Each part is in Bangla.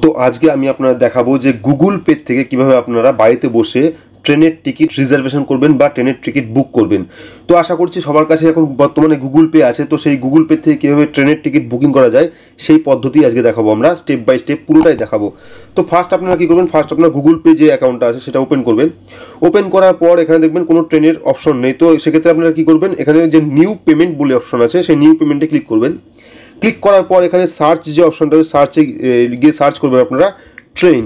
তো আজকে আমি আপনারা দেখাবো যে গুগল পে থেকে কিভাবে আপনারা বাড়িতে বসে ট্রেনের টিকিট রিজার্ভেশন করবেন বা ট্রেনের টিকিট বুক করবেন। তো আশা করছি সবার কাছে এখন বর্তমানে গুগল পে আছে, তো সেই গুগল পে থেকে কীভাবে ট্রেনের টিকিট বুকিং করা যায় সেই পদ্ধতি আজকে দেখাবো, আমরা স্টেপ বাই স্টেপ পুরোটাই দেখাবো। তো ফার্স্ট আপনারা কী করবেন, ফার্স্ট আপনার গুগল পে যে অ্যাকাউন্টটা আছে সেটা ওপেন করবেন। ওপেন করার পর এখানে দেখবেন কোনো ট্রেনের অপশন নেই, তো সেক্ষেত্রে আপনারা কী করবেন, এখানে যে নিউ পেমেন্ট বলে অপশন আছে সেই নিউ পেমেন্টে ক্লিক করবেন। ক্লিক করার পর এখানে সার্চ যে অপশনটা আছে সার্চে গিয়ে সার্চ করবেন আপনারা ট্রেন।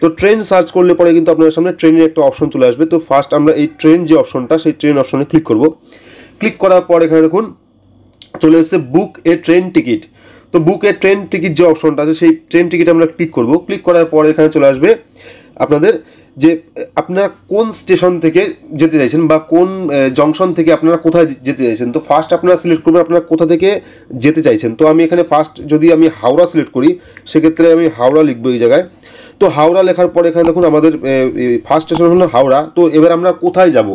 তো ট্রেন সার্চ করলে পরে কিন্তু আপনার সামনে ট্রেনের একটা অপশন চলে আসবে। তো ফার্স্ট আমরা এই ট্রেন যে অপশনটা সেই ট্রেন অপশনে ক্লিক করব। ক্লিক করার পর এখানে দেখুন চলে এসেছে বুক এ ট্রেন টিকিট। তো বুক এ ট্রেন টিকিট যে অপশনটা আছে সেই ট্রেন টিকিট আমরা ক্লিক করব। ক্লিক করার পর এখানে চলে আসবে আপনাদের যে আপনারা কোন স্টেশন থেকে যেতে চাইছেন বা কোন জংশন থেকে আপনারা কোথায় যেতে চাইছেন। তো ফার্স্ট আপনারা সিলেক্ট করবেন আপনারা কোথা থেকে যেতে চাইছেন। তো আমি এখানে ফার্স্ট যদি আমি হাওড়া সিলেক্ট করি সেক্ষেত্রে আমি হাওড়া লিখবো এই জায়গায়। তো হাওড়া লেখার পর এখানে দেখুন আমাদের ফার্স্ট স্টেশন হলো হাওড়া। তো এবার আমরা কোথায় যাব,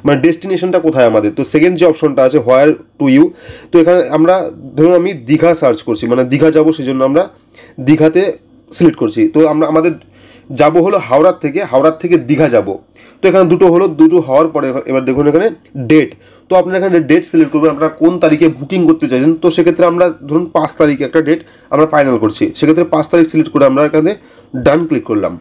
মানে ডেস্টিনেশনটা কোথায় আমাদের। তো সেকেন্ড যে অপশনটা আছে হোয়ার টু ইউ, তো এখানে আমরা ধরুন আমি দীঘা সার্চ করছি, মানে দীঘা যাব, সেই জন্য আমরা দীঘাতে সিলেক্ট করছি। তো আমরা আমাদের যাব হলো হাওড়ার থেকে দীঘা যাব। তো এখানে দুটো হলো, দুটো হওয়ার পরে এবার দেখুন এখানে ডেট। তো আপনারা এখানে ডেট সিলেক্ট করবেন আপনারা কোন তারিখে বুকিং করতে চাইছেন। তো সেক্ষেত্রে আমরা ধরুন 5 তারিখে একটা ডেট আমরা ফাইনাল করছি, সেক্ষেত্রে 5 তারিখ সিলেক্ট করে আমরা এখানে ডান ক্লিক করলাম।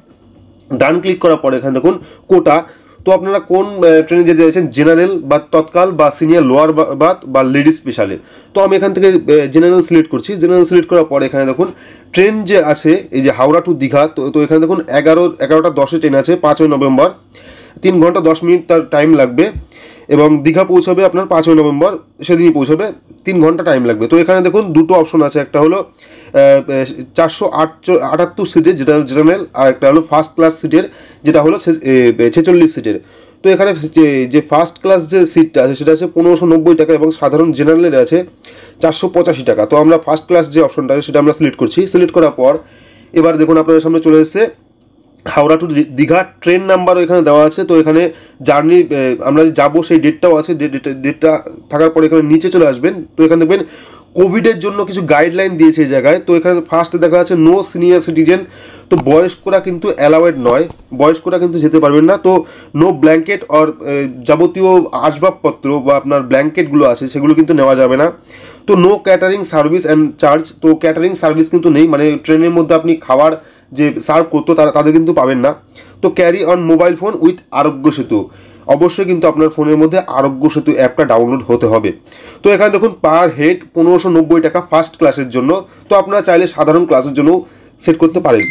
ডান ক্লিক করার পরে এখানে দেখুন কোটা। তো আপনারা কোন ট্রেনে যেতে চাইছেন, জেনারেল বা তৎকাল বা সিনিয়র লোয়ার বার্থ বা লেডিস স্পেশালে। তো আমি এখান থেকে জেনারেল সিলেক্ট করছি। জেনারেল সিলেক্ট করার পরে এখানে দেখুন ট্রেন যে আছে এই যে হাওড়া টু দীঘা, তো এখানে দেখুন 11টা 10 ট্রেন আছে 5ই নভেম্বর, 3 ঘন্টা 10 মিনিট তার টাইম লাগবে, এবং দীঘা পৌঁছাবে আপনার 5ই নভেম্বর, সেদিনই পৌঁছাবে, 3 ঘন্টা টাইম লাগবে। তো এখানে দেখুন দুটো অপশন আছে, একটা হলো 478 সিটের যেটা জেনারেল, আর একটা হলো ফার্স্ট ক্লাস সিটের যেটা হলো 46 সিটের। তো এখানে যে ফার্স্ট ক্লাস যে সিটটা আছে সেটা আছে 1590 টাকা এবং সাধারণ জেনারেলের আছে 485 টাকা। তো আমরা ফার্স্ট ক্লাস যে অপশনটা আছে সেটা আমরা সিলেক্ট করছি। সিলেক্ট করার পর এবার দেখুন আপনাদের সামনে চলে এসেছে হাওড়া টু দীঘা, ট্রেন নাম্বারও এখানে দেওয়া আছে। তো এখানে জার্নি আমরা যাবো সেই ডেটটাও আছে, ডেটটা থাকার পরে এখানে নিচে চলে আসবেন। তো এখানে দেখবেন কোভিডের জন্য কিছু গাইডলাইন দিয়েছে এই জায়গায়। তো এখানে ফার্স্টে দেখা যাচ্ছে নো সিনিয়র সিটিজেন, তো বয়স্করা কিন্তু অ্যালাউড নয়, বয়স্করা কিন্তু যেতে পারবেন না। তো নো ব্ল্যাঙ্কেট অর যাবতীয় আসবাবপত্র বা আপনার ব্ল্যাঙ্কেটগুলো আছে সেগুলো কিন্তু নেওয়া যাবে না। তো no catering service and charge, তো ক্যাটারিং সার্ভিস কিন্তু নেই, মানে ট্রেনের মধ্যে আপনি খাবার যে সার্ভ করতো তাদের কিন্তু পাবেন না। তো carry on mobile phone with আরোগ্য সেতু, অবশ্যই কিন্তু আপনার ফোনের মধ্যে আরোগ্য সেতু অ্যাপটা ডাউনলোড হতে হবে। তো এখানে দেখুন পার হেড 1590 টাকা ফার্স্ট ক্লাসের জন্য। তো আপনারা চাইলে সাধারণ ক্লাসের জন্য সেট করতে পারেন।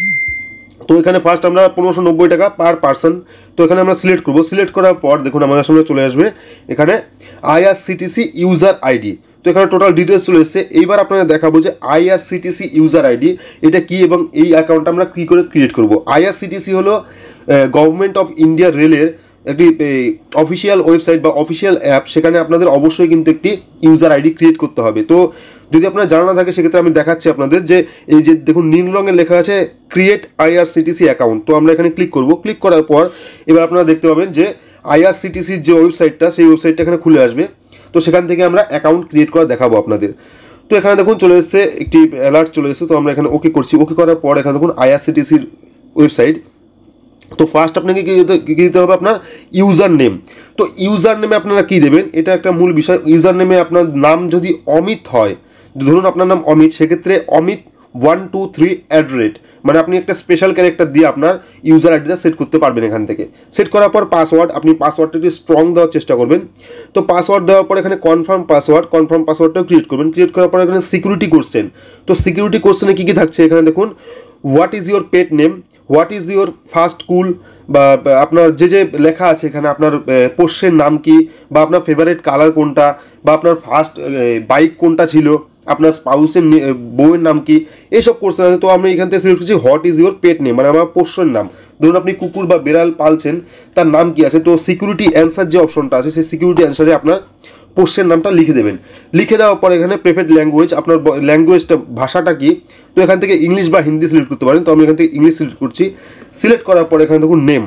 তো এখানে ফার্স্ট আমরা 1590 টাকা পার পার্সন। তো এখানে আমরা সিলেক্ট করবো। সিলেক্ট করার পর দেখুন আমাদের সামনে চলে আসবে এখানে IRCTC ইউজার আইডি। তো এখানে টোটাল ডিটেলস চলে এসেছে। এইবার আপনাদের দেখাবো যে IRCTC ইউজার আইডি এটা কি এবং এই অ্যাকাউন্টটা আমরা কী করে ক্রিয়েট করব। IRCTC হলো গভর্নমেন্ট অফ ইন্ডিয়া রেলের একটি অফিসিয়াল ওয়েবসাইট বা অফিসিয়াল অ্যাপ, সেখানে আপনাদের অবশ্যই কিন্তু একটি ইউজার আইডি ক্রিয়েট করতে হবে। তো যদি আপনার জানা না থাকে সেক্ষেত্রে আমি দেখাচ্ছি আপনাদের যে এই যে দেখুন নীল রঙের লেখা আছে ক্রিয়েট IRCTC অ্যাকাউন্ট। তো আমরা এখানে ক্লিক করব। ক্লিক করার পর এবার আপনারা দেখতে পাবেন যে IRCTCর যে ওয়েবসাইটটা সেই ওয়েবসাইটটা এখানে খুলে আসবে। তো সেখান থেকে আমরা অ্যাকাউন্ট ক্রিয়েট করা দেখাবো আপনাদের। তো এখানে দেখুন চলে এসেছে একটি অ্যালার্ট চলে এসেছে। তো আমরা এখানে ওকে করছি। ওকে করার পর এখানে দেখুন IRCTCর ওয়েবসাইট। তো ফার্স্ট আপনাকে কী দিতে হবে, আপনার ইউজার নেম। তো ইউজার নেমে আপনারা কী দেবেন, এটা একটা মূল বিষয়। ইউজার নেমে আপনার নাম যদি অমিত হয়, ধরুন আপনার নাম অমিত, সেক্ষেত্রে অমিত 123 মানে আপনি একটা স্পেশাল ক্যারেক্টার দিয়ে আপনার ইউজার আইডিটা সেট করতে পারবেন এখান থেকে। সেট করার পর পাসওয়ার্ড, আপনি পাসওয়ার্ডটা একটু স্ট্রং দেওয়ার চেষ্টা করবেন। তো পাসওয়ার্ড দেওয়ার পর এখানে কনফার্ম পাসওয়ার্ডটাও ক্রিয়েট করবেন। ক্রিয়েট করার পর এখানে সিকিউরিটি কোশ্চেন। তো সিকিউরিটি কোশ্চেনে কী কী থাকছে এখানে দেখুন what is your pet name, what is your first school, বা আপনার যে লেখা আছে এখানে আপনার পোষ্যের নাম কি, বা আপনার ফেভারিট কালার কোনটা, বা আপনার ফার্স্ট বাইক কোনটা ছিল, আপনার স্পাউসের বউয়ের নাম কি, এইসব কোশ্চেন আছে। তো আমি এখান থেকে সিলেক্ট করছি what is your pet name, মানে আমার পোষ্যের নাম। ধরুন আপনি কুকুর বা বেড়াল পালছেন, তার নাম কি আছে। তো সিকিউরিটি অ্যান্সার যে অপশনটা আছে সেই সিকিউরিটি অ্যান্সারে আপনার পোষ্যের নামটা লিখে দেবেন। লিখে দেওয়ার পর এখানে প্রেফারেড ল্যাঙ্গুয়েজ, আপনার ল্যাঙ্গুয়েজটা ভাষাটা কি। তো এখান থেকে ইংলিশ বা হিন্দি সিলেক্ট করতে পারেন। তো আমি এখান থেকে ইংলিশ সিলেক্ট করছি। সিলেক্ট করার পর এখানে দেখুন নেম,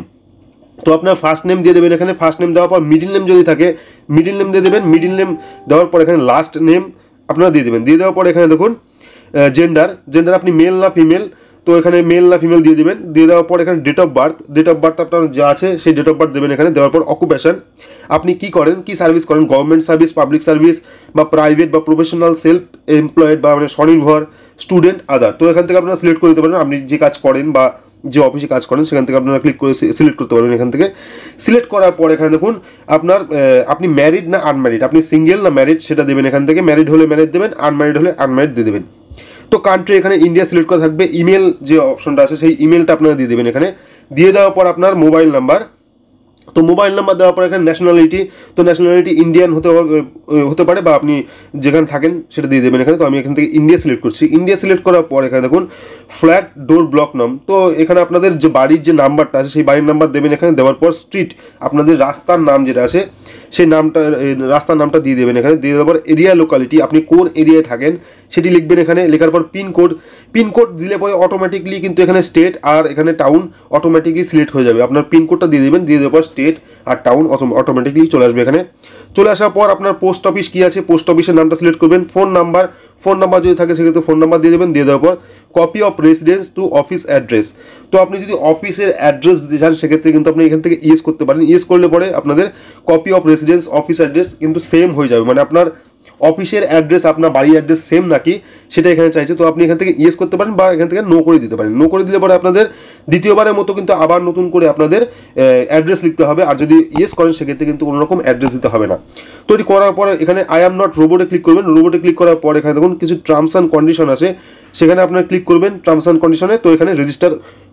তো আপনার ফার্স্ট নেম দিয়ে দেবেন। এখানে ফার্স্ট নেম দেওয়ার পর মিডিল নেম যদি থাকে মিডিল নেম দিয়ে দেবেন। মিডিল নেম দেওয়ার পর এখানে লাস্ট নেম আপনারা দিয়ে দেবেন। দিয়ে দেওয়ার পর এখানে দেখুন জেন্ডার আপনি মেল না ফিমেল, তো এখানে মেল না ফিমেল দিয়ে দেবেন। দিয়ে দেওয়ার পর এখানে ডেট অফ বার্থ আপনার যা আছে সেই ডেট অফ বার্থ দেবেন এখানে। দেওয়ার পর অকুপেশন, আপনি কি করেন, কি সার্ভিস করেন, গভর্নমেন্ট সার্ভিস, পাবলিক সার্ভিস বা প্রাইভেট বা প্রফেশনাল, সেলফ এমপ্লয়েড বা মানে স্বনির্ভর, স্টুডেন্ট, আদার। তো এখান থেকে আপনারা সিলেক্ট করে দিতে পারেন আপনি যে কাজ করেন বা যে অফিসে কাজ করেন সেখান থেকে আপনারা ক্লিক করে সিলেক্ট করতে পারবেন। এখান থেকে সিলেক্ট করার পর এখানে দেখুন আপনার আপনি ম্যারিড না আনম্যারিড, আপনি সিঙ্গেল না ম্যারিড সেটা দেবেন এখান থেকে। ম্যারিড হলে ম্যারিড দেবেন, আনম্যারিড হলে আনম্যারিড দিয়ে দেবেন। তো কান্ট্রি এখানে ইন্ডিয়া সিলেক্ট করা থাকবে। ইমেল যে অপশনটা আছে সেই ইমেলটা আপনারা দিয়ে দেবেন এখানে। দিয়ে দেওয়ার পর আপনার মোবাইল নাম্বার, তো মোবাইল নাম্বার দেওয়ার পর এখানে ন্যাশনালিটি, তো ন্যাশনালিটি ইন্ডিয়ান হতে পারে বা আপনি যেখানে থাকেন সেটা দিয়ে দেবেন এখানে। তো আমি এখান থেকে ইন্ডিয়া সিলেক্ট করছি। ইন্ডিয়া সিলেক্ট করার পর এখানে দেখুন ফ্ল্যাট ডোর ব্লক নাম, তো এখানে আপনাদের যে বাড়ির যে নাম্বারটা আছে সেই বাড়ির নাম্বার দেবেন এখানে। দেওয়ার পর স্ট্রিট, আপনাদের রাস্তার নাম যেটা আছে সেই নামটা, রাস্তার নামটা দিয়ে দেবেন এখানে। দিয়ে দেওয়ার পর এরিয়া লোকালিটি, আপনি কোন এরিয়ায় থাকেন সেটি লিখবেন এখানে। লেখার পর পিনকোড দিলে পরে অটোমেটিকলি কিন্তু এখানে স্টেট আর এখানে টাউন অটোমেটিকলি সিলেক্ট হয়ে যাবে। আপনার পিনকোডটা দিয়ে দেবেন, দিয়ে দেওয়ার পর স্টেট আর টাউন অটোমেটিকলি চলে আসবে এখানে। চলে আসার পর আপনার পোস্ট অফিস কী আছে, পোস্ট অফিসের নামটা সিলেক্ট করবেন। ফোন নাম্বার যদি থাকে সেক্ষেত্রে ফোন নাম্বার দিয়ে দেবেন। দিয়ে দেওয়ার পর copy of residence to office address, তো আপনি যদি অফিসের অ্যাড্রেস দিতে চান সেক্ষেত্রে কিন্তু আপনি এখান থেকে ইয়েস করতে পারেন। ইয়েস করলে পরে আপনাদের copy of residence office address কিন্তু সেম হয়ে যাবে, মানে আপনার অফিসের অ্যাড্রেস আপনার বাড়ির অ্যাড্রেস সেম নাকি সেটা এখানে চাইছে। তো আপনি এখান থেকে ইয়েস করতে পারেন বা এখান থেকে নো করে দিতে পারেন। নো করে দিলে পরে আপনাদের দ্বিতীয়বারের মতো কিন্তু আবার নতুন করে আপনাদের অ্যাড্রেস লিখতে হবে, আর যদি ইয়েস করেন সেক্ষেত্রে কিন্তু কোনো রকম অ্যাড্রেস দিতে হবে না। তো এটি করার পরে এখানে আই অ্যাম নট রোবটে ক্লিক করবেন। রোবটে ক্লিক করার পর এখানে দেখুন কিছু টার্মস অ্যান্ড কন্ডিশন আছে, সেখানে আপনার ক্লিক করবেন টার্মস অ্যান্ড কন্ডিশনে। তো এখানে রেজিস্টার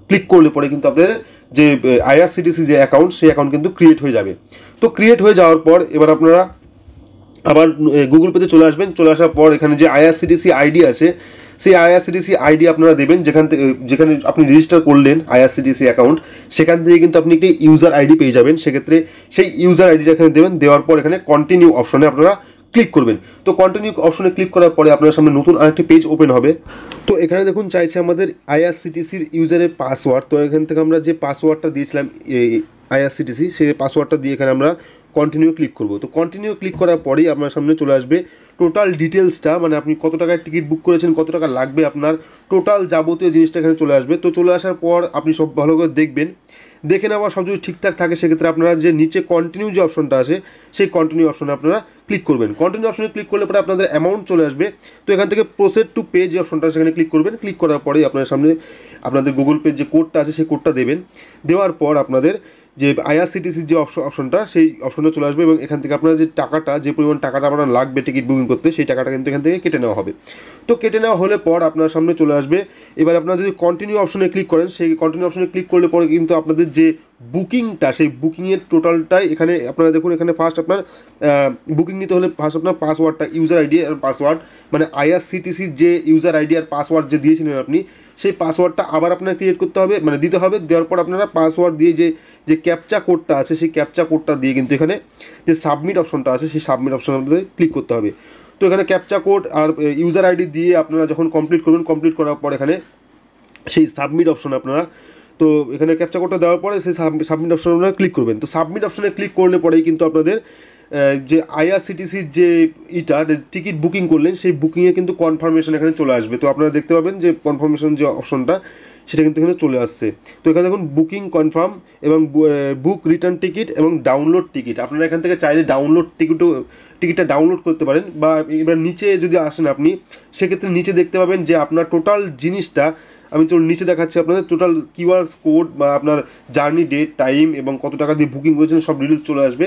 ক্লিক করলে পরে কিন্তু আপনাদের যে আইআরসিটিসি যে অ্যাকাউন্ট সেই অ্যাকাউন্ট কিন্তু ক্রিয়েট হয়ে যাবে। তো ক্রিয়েট হয়ে যাওয়ার পর এবার আপনারা আবার গুগল পেতে চলে আসবেন। চলে আসার পর এখানে যে আইআরসিটিসি আইডি আছে সেই আইআরসিটিসি আইডি আপনারা দেবেন, যেখানে আপনি রেজিস্টার করলেন আইআরসিটিসি অ্যাকাউন্ট সেখান থেকে কিন্তু আপনি একটি ইউজার আইডি পেয়ে যাবেন। সেক্ষেত্রে সেই ইউজার আইডিটা এখানে দেবেন। দেওয়ার পর এখানে কন্টিনিউ অপশনে আপনারা ক্লিক করবেন। তো কন্টিনিউ অপশনে ক্লিক করার পরে আপনার সামনে নতুন আরেকটি পেজ ওপেন হবে। তো এখানে দেখুন চাইছে আমাদের আইআরসিটিসির ইউজারের পাসওয়ার্ড। তো এখান থেকে আমরা যে পাসওয়ার্ডটা দিয়েছিলাম আইআরসিটিসি সেই পাসওয়ার্ডটা দিয়ে এখানে আমরা কন্টিনিউ ক্লিক করব। তো কন্টিনিউ ক্লিক করার পরেই আপনার সামনে চলে আসবে টোটাল ডিটেলসটা, মানে আপনি কত টাকায় টিকিট বুক করেছেন, কত টাকা লাগবে আপনার, টোটাল যাবতীয় জিনিসটা এখানে চলে আসবে। তো চলে আসার পর আপনি সব ভালো করে দেখবেন, দেখে নেওয়া সব যদি ঠিকঠাক থাকে সেক্ষেত্রে আপনারা যে নিচে কন্টিনিউ যে অপশনটা আছে সেই কন্টিনিউ অপশনে আপনারা ক্লিক করবেন। কন্টিনিউ অপশনে ক্লিক করলে পরে আপনাদের অ্যামাউন্ট চলে আসবে। তো এখান থেকে প্রসেড টু পে যে অপশনটা সেখানে ক্লিক করবেন। ক্লিক করার পরেই আপনার সামনে আপনাদের গুগল পে যে কোডটা আছে সেই কোডটা দেবেন। দেওয়ার পর আপনাদের যে আইআরসিটিসির যে অপশনটা সেই অপশনটা চলে আসবে এবং এখান থেকে আপনার যে টাকাটা, যে পরিমাণ টাকাটা আপনার লাগবে টিকিট বুকিং করতে সেই টাকাটা কিন্তু এখান থেকে কেটে নেওয়া হবে। তো কেটে নেওয়া হলে পর আপনার সামনে চলে আসবে। এবার আপনারা যদি কন্টিনিউ অপশনে ক্লিক করেন, সেই কন্টিনিউ অপশনে ক্লিক করলে পরে কিন্তু আপনাদের যে বুকিংটা সেই বুকিংয়ের টোটালটাই এখানে আপনারা দেখুন। এখানে ফার্স্ট আপনার বুকিং নিতে হলে ফার্স্ট আপনার পাসওয়ার্ডটা, ইউজার আইডি আর পাসওয়ার্ড, মানে আইআরসিটিসির যে ইউজার আইডি আর পাসওয়ার্ড যে দিয়েছিলেন আপনি সেই পাসওয়ার্ডটা আবার আপনার ক্রিয়েট করতে হবে, মানে দিতে হবে। দেওয়ার পর আপনারা পাসওয়ার্ড দিয়ে যে ক্যাপচা কোডটা আছে সেই ক্যাপচা কোডটা দিয়ে কিন্তু এখানে যে সাবমিট অপশনটা আছে সেই সাবমিট অপশনে আপনাদের ক্লিক করতে হবে। তো এখানে ক্যাপচা কোড আর ইউজার আইডি দিয়ে আপনারা যখন কমপ্লিট করবেন, কমপ্লিট করার পর এখানে সেই সাবমিট অপশন আপনারা, তো এখানে ক্যাপচা কোডটা দেওয়ার পরে সেই সাবমিট অপশনে আপনারা ক্লিক করবেন। তো সাবমিট অপশনে ক্লিক করলে পরেই কিন্তু আপনাদের যে আইআরসিটিসির যে টিকিট বুকিং করলেন সেই বুকিংয়ে কিন্তু কনফার্মেশন এখানে চলে আসবে। তো আপনারা দেখতে পাবেন যে কনফার্মেশন যে অপশনটা সেটা কিন্তু এখানে চলে আসছে। তো এখানে দেখুন বুকিং কনফার্ম এবং বুক রিটার্ন টিকিট এবং ডাউনলোড টিকিট, আপনারা এখান থেকে চাইলে ডাউনলোড টিকিটটা ডাউনলোড করতে পারেন। বা এবার নিচে যদি আসেন আপনি সেক্ষেত্রে নিচে দেখতে পাবেন যে আপনার টোটাল জিনিসটা, আমি তো নিচে দেখাচ্ছি আপনাদের টোটাল কিউআর কোড বা আপনার জার্নি ডেট, টাইম এবং কত টাকা দিয়ে বুকিং করেছেন সব ডিটেলস চলে আসবে।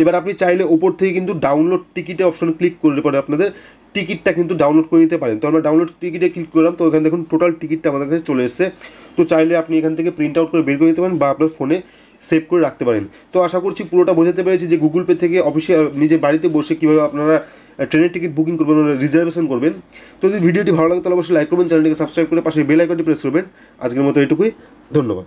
এবার আপনি চাইলে ওপর থেকে কিন্তু ডাউনলোড টিকিটে অপশন ক্লিক করলে পরে আপনাদের টিকিটটা কিন্তু ডাউনলোড করে নিতে পারেন। তো আমরা ডাউনলোড টিকিটে ক্লিক করলাম, তো এখানে দেখুন টোটাল টিকিটটা আমাদের কাছে চলে এসেছে। তো চাইলে আপনি এখান থেকে প্রিন্ট আউট করে বের করে নিতে পারেন বা আপনার ফোনে সেভ করে রাখতে পারেন। তো আশা করছি পুরোটা বোঝাতে পেরেছি যে গুগল পে থেকে অফিসিয়াল নিজের বাড়িতে বসে কীভাবে আপনারা ট্রেনের টিকিট বুকিং করবেন, রিজার্ভেশন করবেন। তো যদি ভিডিওটি ভালো লাগে তাহলে অবশ্যই লাইক করবেন, চ্যানেলটিকে সাবস্ক্রাইব করে পাশে বেল আইকনটি প্রেস করবেন। আজকের মতো এটুকুই, ধন্যবাদ।